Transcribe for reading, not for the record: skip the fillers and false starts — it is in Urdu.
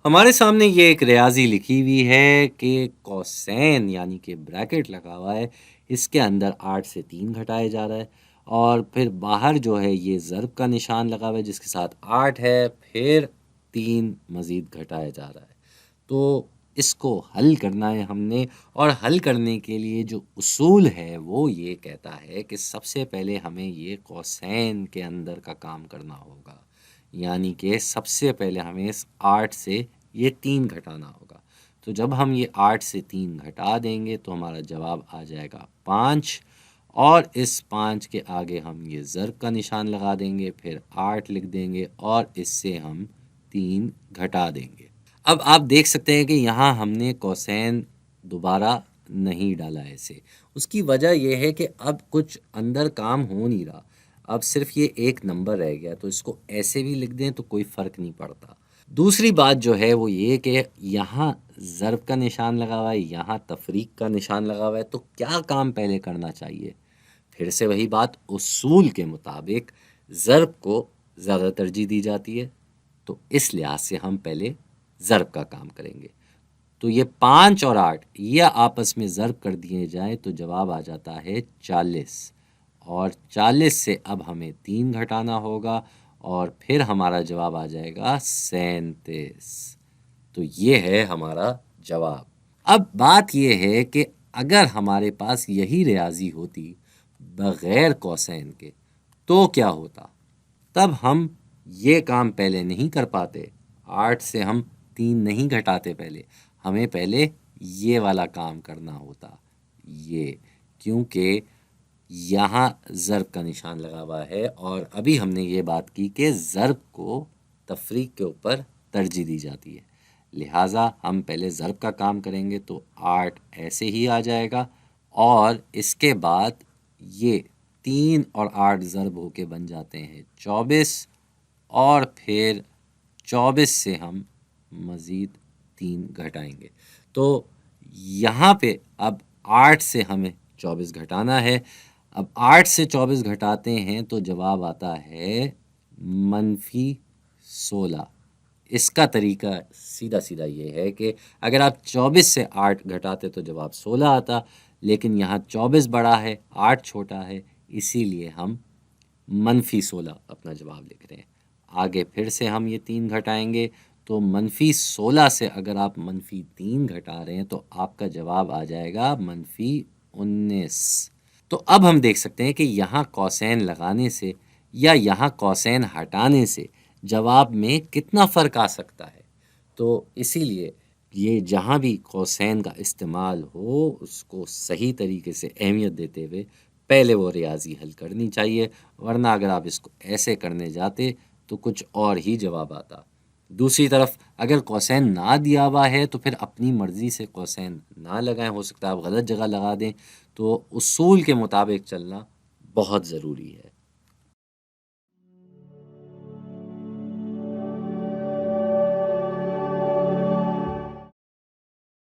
ہمارے سامنے یہ ایک ریاضی لکھی ہوئی ہے کہ کوسین یعنی کہ بریکٹ لگا ہوا ہے، اس کے اندر 8 سے 3 گھٹائے جا رہا ہے، اور پھر باہر جو ہے یہ ضرب کا نشان لگا ہوا ہے جس کے ساتھ 8 ہے، پھر 3 مزید گھٹایا جا رہا ہے۔ تو اس کو حل کرنا ہے ہم نے، اور حل کرنے کے لیے جو اصول ہے وہ یہ کہتا ہے کہ سب سے پہلے ہمیں یہ کوسین کے اندر کا کام کرنا ہوگا، یعنی کہ سب سے پہلے ہمیں اس 8 سے یہ 3 گھٹانا ہوگا۔ تو جب ہم یہ 8 سے 3 گھٹا دیں گے تو ہمارا جواب آ جائے گا 5، اور اس 5 کے آگے ہم یہ ضرب کا نشان لگا دیں گے، پھر 8 لکھ دیں گے اور اس سے ہم 3 گھٹا دیں گے۔ اب آپ دیکھ سکتے ہیں کہ یہاں ہم نے کوسین دوبارہ نہیں ڈالا ایسے، اس کی وجہ یہ ہے کہ اب کچھ اندر کام ہو نہیں رہا، اب صرف یہ ایک نمبر رہ گیا، تو اس کو ایسے بھی لکھ دیں تو کوئی فرق نہیں پڑتا۔ دوسری بات جو ہے وہ یہ کہ یہاں ضرب کا نشان لگا ہوا ہے، یہاں تفریق کا نشان لگا ہوا ہے، تو کیا کام پہلے کرنا چاہیے؟ پھر سے وہی بات، اصول کے مطابق ضرب کو زیادہ ترجیح دی جاتی ہے، تو اس لحاظ سے ہم پہلے ضرب کا کام کریں گے۔ تو یہ 5 اور 8 یہ آپس میں ضرب کر دیے جائیں تو جواب آ جاتا ہے 40، اور 40 سے اب ہمیں 3 گھٹانا ہوگا اور پھر ہمارا جواب آ جائے گا 37۔ تو یہ ہے ہمارا جواب۔ اب بات یہ ہے کہ اگر ہمارے پاس یہی ریاضی ہوتی بغیر کوسین کے تو کیا ہوتا؟ تب ہم یہ کام پہلے نہیں کر پاتے، 8 سے ہم 3 نہیں گھٹاتے، پہلے ہمیں پہلے یہ والا کام کرنا ہوتا، یہ، کیونکہ یہاں ضرب کا نشان لگا ہوا ہے، اور ابھی ہم نے یہ بات کی کہ ضرب کو تفریق کے اوپر ترجیح دی جاتی ہے، لہٰذا ہم پہلے ضرب کا کام کریں گے تو 8 ایسے ہی آ جائے گا، اور اس کے بعد یہ 3 اور 8 ضرب ہو کے بن جاتے ہیں 24، اور پھر 24 سے ہم مزید 3 گھٹائیں گے، تو یہاں پہ اب 8 سے ہمیں 24 گھٹانا ہے۔ اب 8 سے 24 گھٹاتے ہیں تو جواب آتا ہے -16۔ اس کا طریقہ سیدھا سیدھا یہ ہے کہ اگر آپ 24 سے 8 گھٹاتے تو جواب 16 آتا، لیکن یہاں 24 بڑا ہے 8 چھوٹا ہے، اسی لیے ہم -16 اپنا جواب لکھ رہے ہیں۔ آگے پھر سے ہم یہ 3 گھٹائیں گے، تو -16 سے اگر آپ -3 گھٹا رہے ہیں تو آپ کا جواب آ جائے گا -19۔ تو اب ہم دیکھ سکتے ہیں کہ یہاں کوسین لگانے سے یا یہاں کوسین ہٹانے سے جواب میں کتنا فرق آ سکتا ہے۔ تو اسی لیے یہ جہاں بھی کوسین کا استعمال ہو اس کو صحیح طریقے سے اہمیت دیتے ہوئے پہلے وہ ریاضی حل کرنی چاہیے، ورنہ اگر آپ اس کو ایسے کرنے جاتے تو کچھ اور ہی جواب آتا۔ دوسری طرف اگر کوسین نہ دیا ہوا ہے تو پھر اپنی مرضی سے کوسین نہ لگائیں، ہو سکتا ہے آپ غلط جگہ لگا دیں، تو اصول کے مطابق چلنا بہت ضروری ہے۔